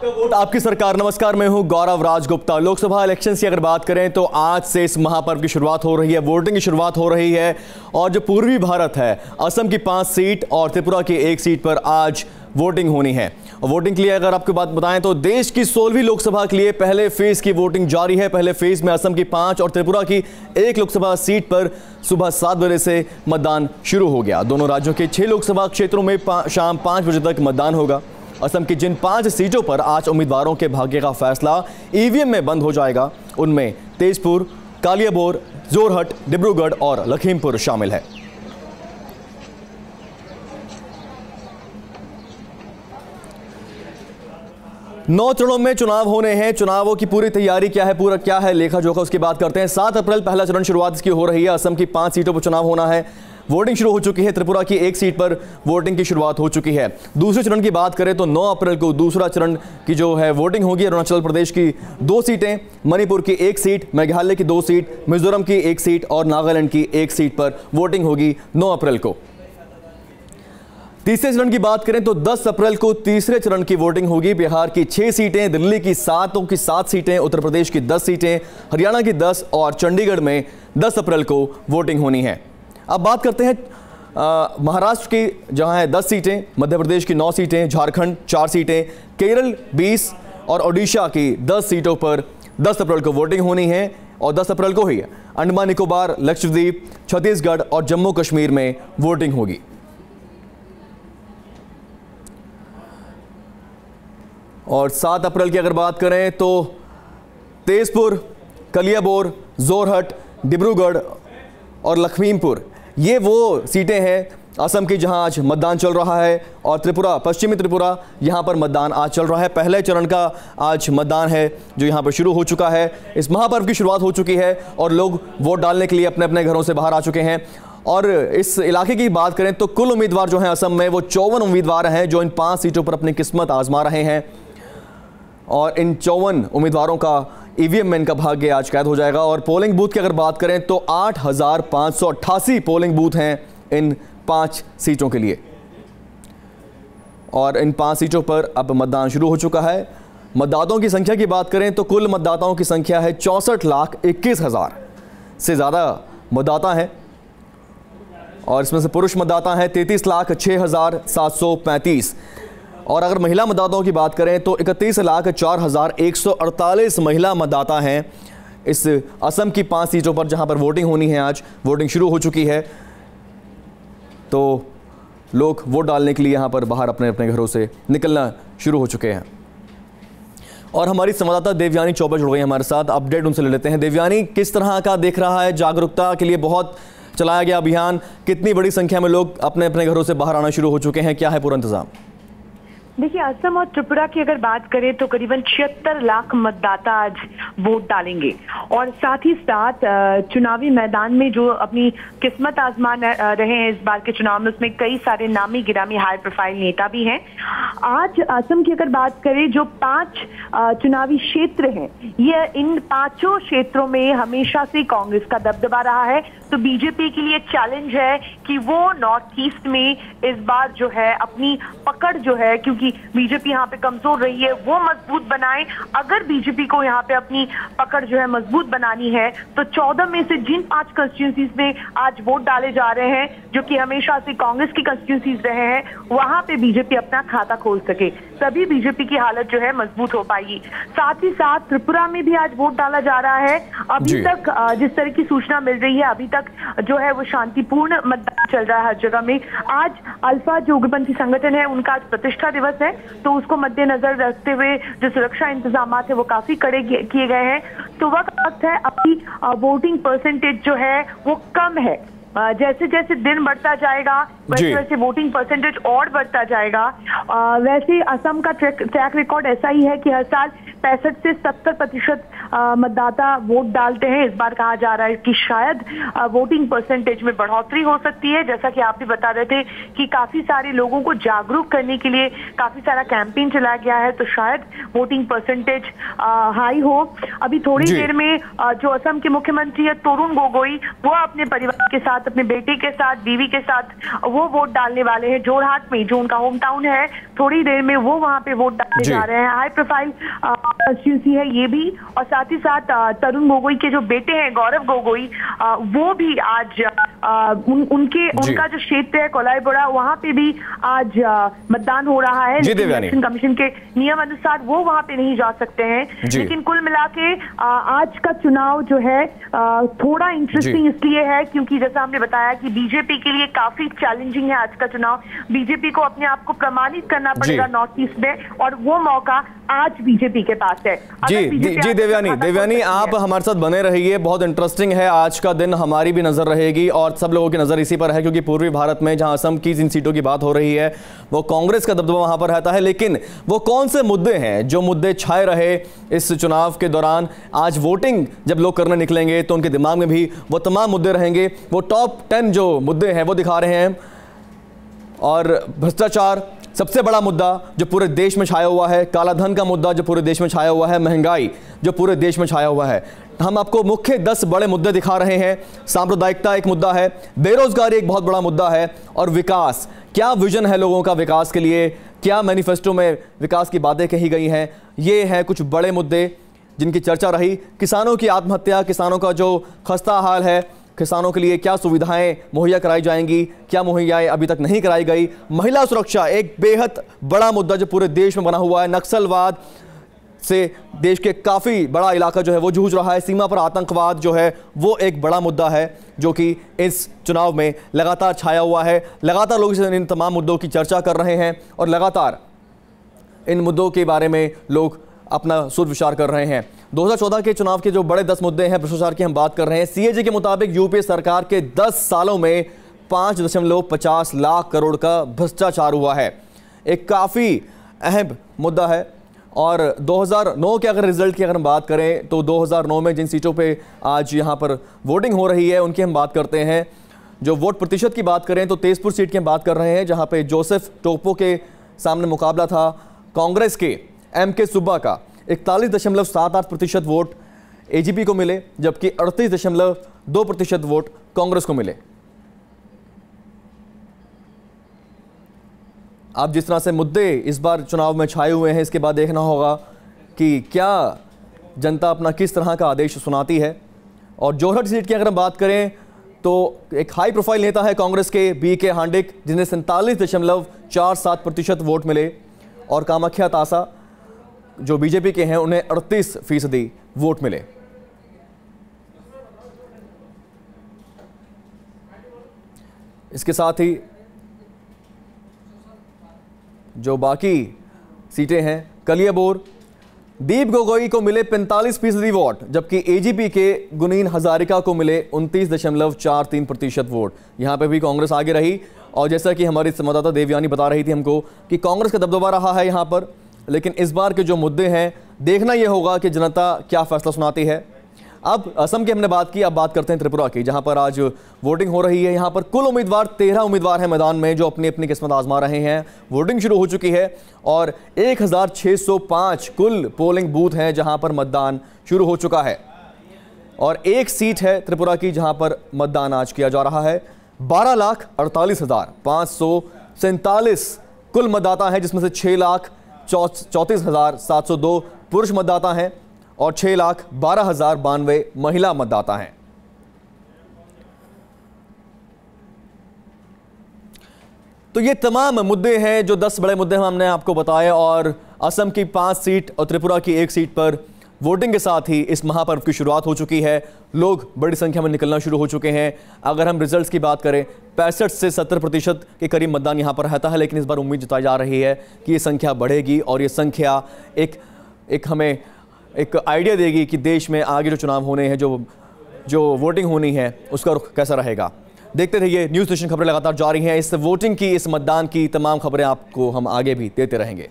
Vote आपकी सरकार। नमस्कार, मैं हूं गौरव राजगुप्ता। लोकसभा इलेक्शंस की अगर बात करें तो आज से इस महापर्व की शुरुआत हो रही है, वोटिंग की शुरुआत हो रही है। और जो पूर्वी भारत है, असम की 5 सीट और त्रिपुरा की 1 सीट पर आज वोटिंग होनी है। वोटिंग के लिए अगर आपको बात बताएं तो देश की 16वीं लोकसभा के लिए पहले फेज की वोटिंग जारी है। पहले फेज में असम की 5 और त्रिपुरा की 1 लोकसभा सीट पर सुबह 7 बजे से मतदान शुरू हो गया। दोनों राज्यों के 6 लोकसभा क्षेत्रों में शाम 5 बजे तक मतदान होगा। असम की जिन 5 सीटों पर आज उम्मीदवारों के भाग्य का फैसला ईवीएम में बंद हो जाएगा, उनमें तेजपुर, कालियाबोर, जोरहट, डिब्रूगढ़ और लखीमपुर शामिल है। नौ चरणों में चुनाव होने हैं। चुनावों की पूरी तैयारी क्या है लेखा जोखा, उसकी बात करते हैं। 7 अप्रैल पहला चरण शुरुआत इसकी हो रही है। असम की 5 सीटों पर चुनाव होना है। वोटिंग शुरू हो चुकी है। त्रिपुरा की 1 सीट पर वोटिंग की शुरुआत हो चुकी है। दूसरे चरण की बात करें तो 9 अप्रैल को दूसरा चरण की जो है वोटिंग होगी। अरुणाचल प्रदेश की 2 सीटें, मणिपुर की 1 सीट, मेघालय की 2 सीट, मिजोरम की 1 सीट और नागालैंड की 1 सीट पर वोटिंग होगी 9 अप्रैल को। तीसरे चरण की बात करें तो 10 अप्रैल को तीसरे चरण की वोटिंग होगी। बिहार की 6 सीटें, दिल्ली की 7 सीटें, उत्तर प्रदेश की 10 सीटें, हरियाणा की 10 और चंडीगढ़ में 10 अप्रैल को वोटिंग होनी है। अब बात करते हैं महाराष्ट्र की, जहां है 10 सीटें, मध्य प्रदेश की 9 सीटें, झारखंड 4 सीटें, केरल 20 और ओडिशा की 10 सीटों पर 10 अप्रैल को वोटिंग होनी है। और 10 अप्रैल को ही अंडमान निकोबार, लक्षद्वीप, छत्तीसगढ़ और जम्मू कश्मीर में वोटिंग होगी। और 7 अप्रैल की अगर बात करें तो तेजपुर, कलियाबोर, जोरहट, डिब्रूगढ़ और लखीमपुर, ये वो सीटें हैं असम की जहां आज मतदान चल रहा है। और त्रिपुरा, पश्चिमी त्रिपुरा, यहां पर मतदान आज चल रहा है। पहले चरण का आज मतदान है जो यहां पर शुरू हो चुका है। इस महापर्व की शुरुआत हो चुकी है और लोग वोट डालने के लिए अपने अपने घरों से बाहर आ चुके हैं। और इस इलाके की बात करें तो कुल उम्मीदवार जो हैं असम में, वो 54 उम्मीदवार हैं जो इन 5 सीटों पर अपनी किस्मत आजमा रहे हैं। और इन 54 उम्मीदवारों का ईवीएम में इनका भाग्य आज कैद हो जाएगा। और पोलिंग बूथ की अगर बात करें तो 8,588 पोलिंग बूथ हैं इन 5 सीटों के लिए। और इन 5 सीटों पर अब मतदान शुरू हो चुका है। मतदाताओं की संख्या की बात करें तो कुल मतदाताओं की संख्या है 64,21,000 से ज़्यादा मतदाता हैं। और इसमें से पुरुष मतदाता हैं 33,06,735। और अगर महिला मतदाताओं की बात करें तो 31,04,148 महिला मतदाता हैं इस असम की 5 सीटों पर जहां पर वोटिंग होनी है। आज वोटिंग शुरू हो चुकी है, तो लोग वोट डालने के लिए यहां पर बाहर अपने अपने घरों से निकलना शुरू हो चुके हैं। और हमारी संवाददाता देवयानी चौबे जुड़ गई हमारे साथ, अपडेट उनसे ले लेते हैं। देवयानी, किस तरह का देख रहा है, जागरूकता के लिए बहुत चलाया गया अभियान, कितनी बड़ी संख्या में लोग अपने अपने घरों से बाहर आना शुरू हो चुके हैं, क्या है पूरा इंतजाम? देखिए, असम और त्रिपुरा की अगर बात करें तो करीबन 76 लाख मतदाता आज वोट डालेंगे। और साथ ही साथ चुनावी मैदान में जो अपनी किस्मत आजमा रहे हैं इस बार के चुनाव में, उसमें कई सारे नामी गिरामी हाई प्रोफाइल नेता भी हैं। आज असम की अगर बात करें, जो 5 चुनावी क्षेत्र हैं, ये इन 5 क्षेत्रों में हमेशा से कांग्रेस का दबदबा रहा है। तो बीजेपी के लिए चैलेंज है कि वो नॉर्थ ईस्ट में इस बार जो है अपनी पकड़ जो है, क्योंकि बीजेपी यहाँ पे कमजोर रही है, वो मजबूत बनाए। अगर बीजेपी को यहाँ पे अपनी पकड़ जो है मजबूत बनानी है तो 14 में से जिन 5 कंस्टिट्यूंसीज में आज वोट डाले जा रहे हैं, जो कि हमेशा से कांग्रेस की कंस्टिट्यूंसीज रहे हैं, वहां पे बीजेपी अपना खाता खोल सके, तभी बीजेपी की हालत जो है मजबूत हो पाएगी। साथ ही साथ त्रिपुरा में भी आज वोट डाला जा रहा है। अभी तक जिस तरह की सूचना मिल रही है, अभी तक जो है वो शांतिपूर्ण मतदान चल रहा है हर जगह में। आज अल्फा जो उग्रपंथी संगठन है, उनका आज प्रतिष्ठा दिवस है, तो उसको मद्देनजर रखते हुए जो सुरक्षा इंतजाम है वो काफी कड़े किए गए हैं। तो वक्त है, अभी वोटिंग परसेंटेज जो है वो कम है। जैसे जैसे दिन बढ़ता जाएगा वैसे वैसे वोटिंग परसेंटेज और बढ़ता जाएगा। वैसे असम का ट्रैक रिकॉर्ड ऐसा ही है कि हर साल 65 से 70% मतदाता वोट डालते हैं। इस बार कहा जा रहा है कि शायद वोटिंग परसेंटेज में बढ़ोतरी हो सकती है। जैसा कि आप भी बता रहे थे कि काफी सारे लोगों को जागरूक करने के लिए काफी सारा कैंपेन चलाया गया है, तो शायद वोटिंग परसेंटेज हाई हो। अभी थोड़ी देर में जो असम के मुख्यमंत्री है तरुण गोगोई, वो अपने परिवार के साथ अपने बेटे के साथ, बीवी के साथ वो वोट डालने वाले हैं। जोरहाट में जो उनका होम टाउन है, थोड़ी देर में वो वहां पे वोट डालने जा रहे हैं। हाई प्रोफाइल कंस्टिट्यूंसी है ये भी, और साथ ही साथ तरुण गोगोई के जो बेटे हैं गौरव गोगोई, वो भी आज उनका जो क्षेत्र है कोलाईबोड़ा, वहां पे भी आज मतदान हो रहा है। इलेक्शन कमीशन के नियम अनुसार वो वहां पे नहीं जा सकते हैं, लेकिन कुल मिला के आज का चुनाव जो है थोड़ा इंटरेस्टिंग इसलिए है क्योंकि जैसा हमने बताया कि बीजेपी के लिए काफी चैलेंजिंग है आज का चुनाव। बीजेपी को अपने आप को प्रमाणित करना पड़ेगा नॉर्थ ईस्ट में, और वो मौका आज बीजेपी के पास है। जी देवयानी आप हमारे साथ बने रहिए, बहुत इंटरेस्टिंग है आज का दिन, हमारी भी नजर रहेगी और सब लोगों की नजर इसी पर है क्योंकि पूर्वी भारत में जहां असम की जिन सीटों की बात हो रही है वो कांग्रेस का दबदबा वहां पर रहता है। लेकिन वो कौन से मुद्दे हैं जो मुद्दे छाए रहे इस चुनाव के दौरान, आज वोटिंग जब लोग करने निकलेंगे तो उनके दिमाग में भी वो तमाम मुद्दे रहेंगे। वो टॉप 10 जो मुद्दे हैं वो दिखा रहे हैं, और भ्रष्टाचार सबसे बड़ा मुद्दा जो पूरे देश में छाया हुआ है, काला धन का मुद्दा जो पूरे देश में छाया हुआ है, महंगाई जो पूरे देश में छाया हुआ है। हम आपको मुख्य 10 बड़े मुद्दे दिखा रहे हैं। सांप्रदायिकता एक मुद्दा है, बेरोजगारी एक बहुत बड़ा मुद्दा है, और विकास, क्या विजन है लोगों का विकास के लिए, क्या मैनिफेस्टो में विकास की बातें कही गई हैं, ये हैं कुछ बड़े मुद्दे जिनकी चर्चा रही। किसानों की आत्महत्या, किसानों का जो खस्ता हाल है, किसानों के लिए क्या सुविधाएं मुहैया कराई जाएंगी, क्या मुहैया अभी तक नहीं कराई गई। महिला सुरक्षा एक बेहद बड़ा मुद्दा जो पूरे देश में बना हुआ है। नक्सलवाद से देश के काफ़ी बड़ा इलाका जो है वो जूझ रहा है। सीमा पर आतंकवाद जो है वो एक बड़ा मुद्दा है जो कि इस चुनाव में लगातार छाया हुआ है। लगातार लोग इन तमाम मुद्दों की चर्चा कर रहे हैं और लगातार इन मुद्दों के बारे में लोग अपना सोच विचार कर रहे हैं। 2014 के चुनाव के जो बड़े 10 मुद्दे हैं, भ्रष्टाचार की हम बात कर रहे हैं। सीएजी के मुताबिक यूपीए सरकार के 10 सालों में 5.50 लाख करोड़ का भ्रष्टाचार हुआ है। एक काफ़ी अहम मुद्दा है। और 2009 के अगर रिजल्ट की अगर हम बात करें तो 2009 में जिन सीटों पे आज यहाँ पर वोटिंग हो रही है उनकी हम बात करते हैं। जो वोट प्रतिशत की बात करें तो तेजपुर सीट की हम बात कर रहे हैं, जहाँ पे जोसेफ टोप्पो के सामने मुकाबला था कांग्रेस के एम.के. सुब्बा का। 41.78% वोट एजीपी को मिले, जबकि 38.2% वोट कांग्रेस को मिले। आप जिस तरह से मुद्दे इस बार चुनाव में छाए हुए हैं, इसके बाद देखना होगा कि क्या जनता अपना किस तरह का आदेश सुनाती है। और जोरहट सीट की अगर हम बात करें तो एक हाई प्रोफाइल नेता है कांग्रेस के बी.के. हांडिक, जिन्हें 47.47% वोट मिले, और कामाख्या तासा जो बीजेपी के हैं उन्हें 38% वोट मिले। इसके साथ ही जो बाकी सीटें हैं, कलियाबोर दीप गोगोई को मिले 45% वोट, जबकि एजीपी के गुनीन हजारिका को मिले 29.43% वोट। यहां पे भी कांग्रेस आगे रही, और जैसा कि हमारी संवाददाता देवयानी बता रही थी हमको कि कांग्रेस का दबदबा रहा है यहां पर। लेकिन इस बार के जो मुद्दे हैं, देखना यह होगा कि जनता क्या फैसला सुनाती है। अब असम की हमने बात की, अब बात करते हैं त्रिपुरा की, जहां पर आज वोटिंग हो रही है। यहां पर कुल उम्मीदवार 13 उम्मीदवार हैं मैदान में जो अपनी अपनी किस्मत आजमा रहे हैं। वोटिंग शुरू हो चुकी है और 1605 कुल पोलिंग बूथ हैं जहां पर मतदान शुरू हो चुका है। और एक सीट है त्रिपुरा की जहां पर मतदान आज किया जा रहा है। 12,48,547 कुल मतदाता हैं, जिसमें से 6,34,702 पुरुष मतदाता हैं और 6,12,092 महिला मतदाता हैं। तो ये तमाम मुद्दे हैं जो 10 बड़े मुद्दे हमने आपको बताए, और असम की 5 सीट और त्रिपुरा की 1 सीट पर वोटिंग के साथ ही इस महापर्व की शुरुआत हो चुकी है। लोग बड़ी संख्या में निकलना शुरू हो चुके हैं। अगर हम रिजल्ट्स की बात करें, 65 से 70% के करीब मतदान यहाँ पर रहता है, लेकिन इस बार उम्मीद जताई जा रही है कि ये संख्या बढ़ेगी और ये संख्या एक हमें एक आइडिया देगी कि देश में आगे जो चुनाव होने हैं, जो वोटिंग होनी है, उसका रुख कैसा रहेगा। देखते रहिए, न्यूज़ नेशन खबरें लगातार जारी हैं। इस वोटिंग की, इस मतदान की तमाम खबरें आपको हम आगे भी देते रहेंगे।